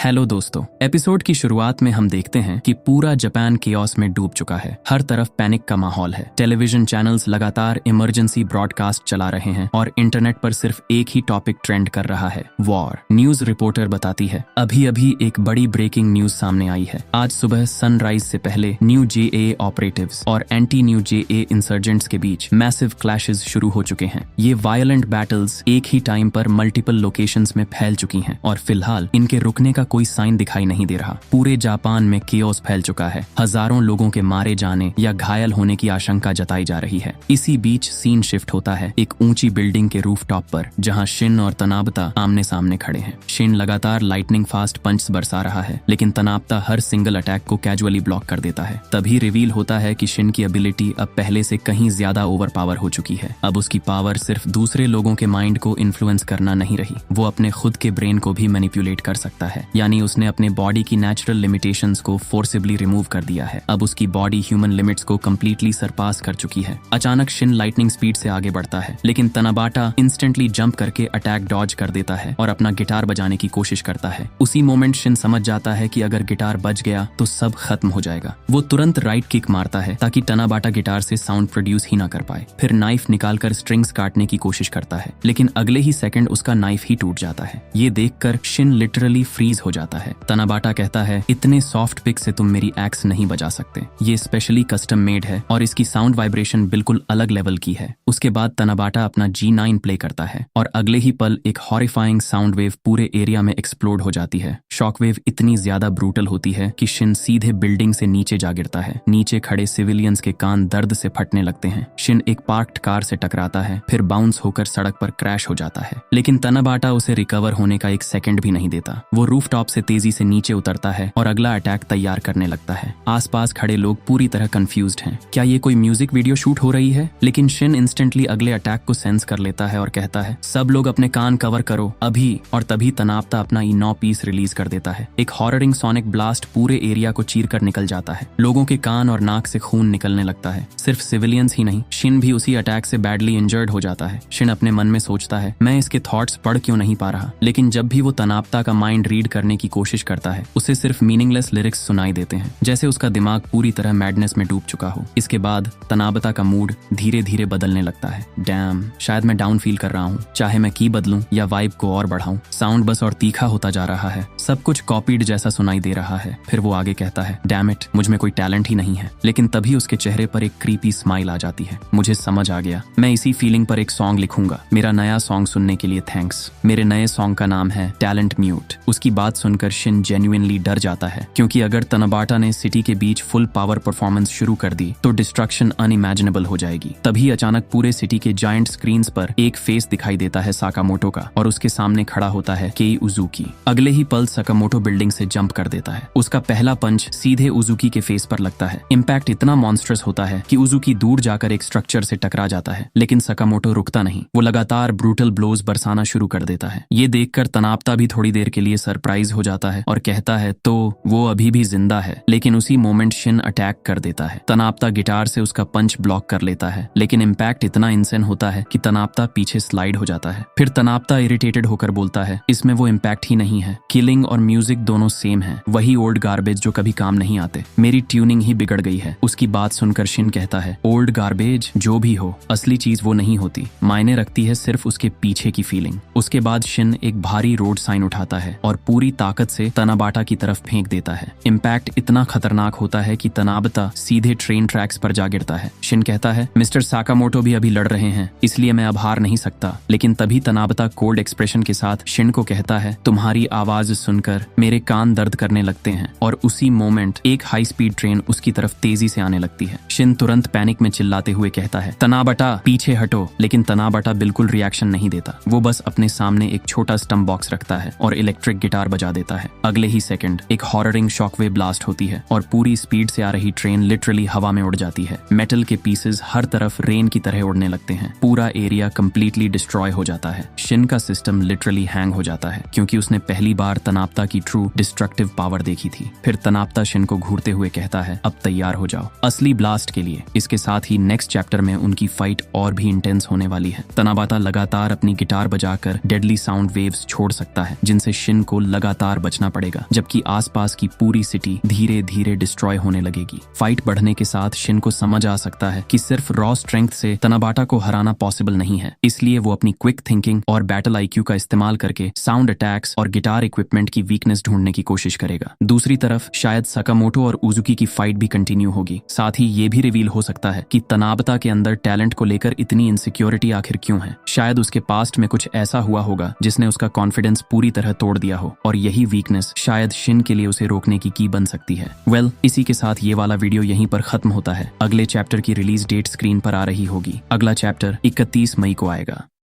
Hello दोस्तों, episode की शुरुआत में हम देखते हैं कि पूरा जापान केओस में डूब चुका है। हर तरफ पैनिक का माहौल है। टेलीविजन चैनल्स लगातार इमरजेंसी ब्रॉडकास्ट चला रहे हैं और इंटरनेट पर सिर्फ एक ही टॉपिक ट्रेंड कर रहा है, वॉर। न्यूज रिपोर्टर बताती है, अभी अभी एक बड़ी ब्रेकिंग न्यूज सामने आई है। आज सुबह सनराइज से पहले न्यू JA ऑपरेटिव्स और एंटी न्यू JA इंसर्जेंट्स के बीच मैसिव क्लैशेस शुरू हो चुके हैं। ये वायलेंट बैटल्स एक ही टाइम पर मल्टीपल लोकेशंस में फैल चुकी हैं और फिलहाल इनके रुकने का कोई साइन दिखाई नहीं दे रहा। पूरे जापान में केओस फैल चुका है। हजारों लोगों के मारे जाने या घायल होने की आशंका जताई जा रही है। इसी बीच सीन शिफ्ट होता है एक ऊंची बिल्डिंग के रूफटॉप पर, जहां शिन और तनाबता आमने सामने खड़े हैं। शिन लगातार लाइटनिंग फास्ट पंच बरसा रहा है, लेकिन तनाबता हर सिंगल अटैक को कैजुअली ब्लॉक कर देता है। तभी रिवील होता है कि शिन की एबिलिटी अब पहले से कहीं ज्यादा ओवर पावर हो चुकी है। अब उसकी पावर सिर्फ दूसरे लोगों के माइंड को इन्फ्लुएंस करना नहीं रही, वो अपने खुद के ब्रेन को भी मैनिपुलेट कर सकता है। यानी उसने अपने बॉडी की नेचुरल लिमिटेशंस को फोर्सिबली रिमूव कर दिया है। अब उसकी बॉडी ह्यूमन लिमिट्स को कंप्लीटली सरपास कर चुकी है। अचानक शिन लाइटनिंग स्पीड से आगे बढ़ता है, लेकिन तनाबाटा इंस्टेंटली जंप करके अटैक डॉज कर देता है और अपना गिटार बजाने की कोशिश करता है। उसी मोमेंट शिन समझ जाता है कि अगर गिटार बज गया तो सब खत्म हो जाएगा। वो तुरंत राइट किक मारता है ताकि तनाबाटा गिटार से साउंड प्रोड्यूस ही ना कर पाए। फिर नाइफ निकालकर स्ट्रिंग्स काटने की कोशिश करता है, लेकिन अगले ही सेकंड उसका नाइफ ही टूट जाता है। ये देखकर शिन लिटरली फ्रीज हो जाता है। तनाबाटा कहता है, इतने सॉफ्ट पिक से तुम मेरी एक्स नहीं बजा सकते। ये स्पेशली कस्टम मेड है और इसकी साउंड वाइब्रेशन बिल्कुल अलग लेवल की है। उसके बाद तनाबाटा अपना G9 प्ले करता है और अगले ही पल एक हॉरिफाइंग साउंड वेव पूरे एरिया में एक्सप्लोड हो जाती है। शॉक वेव इतनी ज्यादा ब्रूटल होती है कि शिन सीधे बिल्डिंग से नीचे जा गिरता है। नीचे खड़े सिविलियंस के कान दर्द से फटने लगते हैं। शिन एक पार्क्ड कार से टकराता है, फिर बाउंस होकर सड़क पर क्रैश हो जाता है, लेकिन तनाबाटा उसे रिकवर होने का एक सेकंड भी नहीं देता। वो रूफटॉप से तेजी से नीचे उतरता है और अगला अटैक तैयार करने लगता है। आसपास खड़े लोग पूरी तरह कंफ्यूज्ड हैं। क्या ये कोई म्यूजिक वीडियो शूट हो रही है? लेकिन शिन इंस्टेंटली अगले अटैक को सेंस कर लेता है और कहता है, सब लोग अपने कान कवर करो अभी। और तभी तनाबता अपना E9 पीस रिलीज कर देता है। एक हॉररिंग सोनिक ब्लास्ट पूरे एरिया को चीर कर निकल जाता है। लोगों के कान और नाक से खून निकलने लगता है। सिर्फ सिविलियंस ही नहीं, शिन भी उसी अटैक से बैडली इंजर्ड हो जाता है। शिन अपने मन में सोचता है, मैं इसके थॉट्स पढ़ क्यों नहीं पा रहा। लेकिन जब भी वो तनाबता का माइंड रीड करने की कोशिश करता है, उसे सिर्फ मीनिंगलेस लिरिक्स सुनाई देते हैं, जैसे उसका दिमाग पूरी तरह मैडनेस में डूब चुका हो। इसके बाद तनाबता का मूड धीरे धीरे बदलने लगता है। डैम, शायद मैं डाउन फील कर रहा हूँ। चाहे मैं की बदलूं या वाइब को और बढ़ाऊं, साउंड बस और तीखा होता जा रहा है। सब कुछ कॉपीड जैसा सुनाई दे रहा है। फिर वो आगे कहता है, डैम इट, मुझ में कोई टैलेंट ही नहीं है। लेकिन तभी उसके चेहरे पर एक क्रीपी स्माइल आ जाती है। मुझे समझ आ गया, मैं इसी फीलिंग पर एक सॉन्ग लिखूंगा। मेरा नया सॉन्ग सुनने के लिए थैंक्स। मेरे नए सॉन्ग का नाम है टैलेंट म्यूट। उसकी बात सुनकर शिन जेन्युइनली डर जाता है, क्योंकि अगर तनाबाटा ने सिटी के बीच फुल पावर परफॉर्मेंस शुरू कर दी तो डिस्ट्रक्शन अनइमेजिनेबल हो जाएगी। तभी अचानक पूरे सिटी के जायंट स्क्रीन्स पर एक फेस दिखाई देता है साकामोटो का, और उसके सामने खड़ा होता है केई उजुकी। अगले ही पल साकामोटो बिल्डिंग से जंप कर देता है। उसका पहला पंच सीधे उजुकी के फेस पर लगता है। इम्पैक्ट इतना मॉन्स्ट्रस होता है कि उजुकी दूर जाकर एक स्ट्रक्चर से टकरा जाता है, लेकिन साकामोटो रुकता नहीं। वो लगातार ब्रूटल ब्लोज बरसाना शुरू कर देता है। ये देखकर तनाबता भी थोड़ी देर के लिए सरप्राइज हो जाता है और कहता है, तो वो अभी भी जिंदा है। लेकिन उसी मोमेंट शिन अटैक कर देता है। तनाबता गिटार से उसका पंच ब्लॉक कर लेता है, लेकिन इम्पैक्ट इतना इंसेन होता है कि तनाबता पीछे स्लाइड हो जाता है। फिर तनाबता इरिटेटेड होकर बोलता है, इसमें वो इम्पैक्ट ही नहीं है। किलिंग और म्यूजिक दोनों सेम है, वही ओल्ड गार्बेज जो कभी काम नहीं आते। मेरी ट्यूनिंग ही बिगड़ गई है। उसकी बात सुनकर शिन कहता है, ओल्ड गार्बेज जो भी हो, असली चीज वो नहीं होती। मायने रखती है सिर्फ उसके पीछे की फीलिंग। उसके बाद शिन एक भारी रोड साइन उठाता है और पूरी ताकत से तनाबाटा की तरफ फेंक देता है। इम्पैक्ट इतना खतरनाक होता है कि तनाबता सीधे ट्रेन ट्रैक्स पर जा गिरता है। शिन कहता है, मिस्टर साकामोटो भी अभी लड़ रहे हैं, इसलिए मैं अब हार नहीं सकता। लेकिन तभी तनाबता कोल्ड एक्सप्रेशन के साथ शिन को कहता है, तुम्हारी आवाज सुनकर मेरे कान दर्द करने लगते हैं। और उसी मोमेंट एक हाई स्पीड ट्रेन उसकी तरफ तेजी से आने लगती है। शिन तुरंत पैनिक में चिल्लाते हुए कहता है, तनाबटा पीछे हटो। लेकिन तनाबटा बिल्कुल रिएक्शन नहीं देता। वो बस अपने सामने एक छोटा स्टम्प बॉक्स रखता है और इलेक्ट्रिक गिटार बजा देता है। अगले ही सेकंड एक हॉररिंग शॉकवेव ब्लास्ट होती है और पूरी स्पीड से आ रही ट्रेन लिटरली हवा में उड़ जाती है। मेटल के पीसेस हर तरफ रेन की तरह उड़ने लगते हैं। पूरा एरिया कंप्लीटली डिस्ट्रॉय हो जाता है। शिन का सिस्टम लिटरली हैंग हो जाता है, क्योंकि उसने पहली बार तनाबता की ट्रू डिस्ट्रक्टिव पावर देखी थी। फिर तनाबता शिन को घूरते हुए कहता है, अब तैयार हो जाओ असली ब्लास्ट के लिए। इसके साथ ही नेक्स्ट चैप्टर में उनकी फाइट और भी इंटेंस होने वाली है। तनाबता लगातार अपनी गिटार बजाकर डेडली साउंड वेव्स छोड़ सकता है, जिनसे शिन को लगातार लगातार बचना पड़ेगा, जबकि आसपास की पूरी सिटी धीरे धीरे डिस्ट्रॉय होने लगेगी। फाइट बढ़ने के साथ शिन को समझ आ सकता है कि सिर्फ रॉ स्ट्रेंथ से तनाबाटा को हराना पॉसिबल नहीं है, इसलिए वो अपनी क्विक थिंकिंग और बैटल आईक्यू का इस्तेमाल करके साउंड अटैक्स और गिटार इक्विपमेंट की वीकनेस ढूंढने की कोशिश करेगा। दूसरी तरफ शायद सकामोटो और उजुकी की फाइट भी कंटिन्यू होगी। साथ ही ये भी रिवील हो सकता है कि तनाबता के अंदर टैलेंट को लेकर इतनी इनसिक्योरिटी आखिर क्यों है। शायद उसके पास्ट में कुछ ऐसा हुआ होगा जिसने उसका कॉन्फिडेंस पूरी तरह तोड़ दिया हो, और यही वीकनेस शायद शिन के लिए उसे रोकने की बन सकती है। इसी के साथ ये वाला वीडियो यहीं पर खत्म होता है। अगले चैप्टर की रिलीज डेट स्क्रीन पर आ रही होगी। अगला चैप्टर 31 मई को आएगा।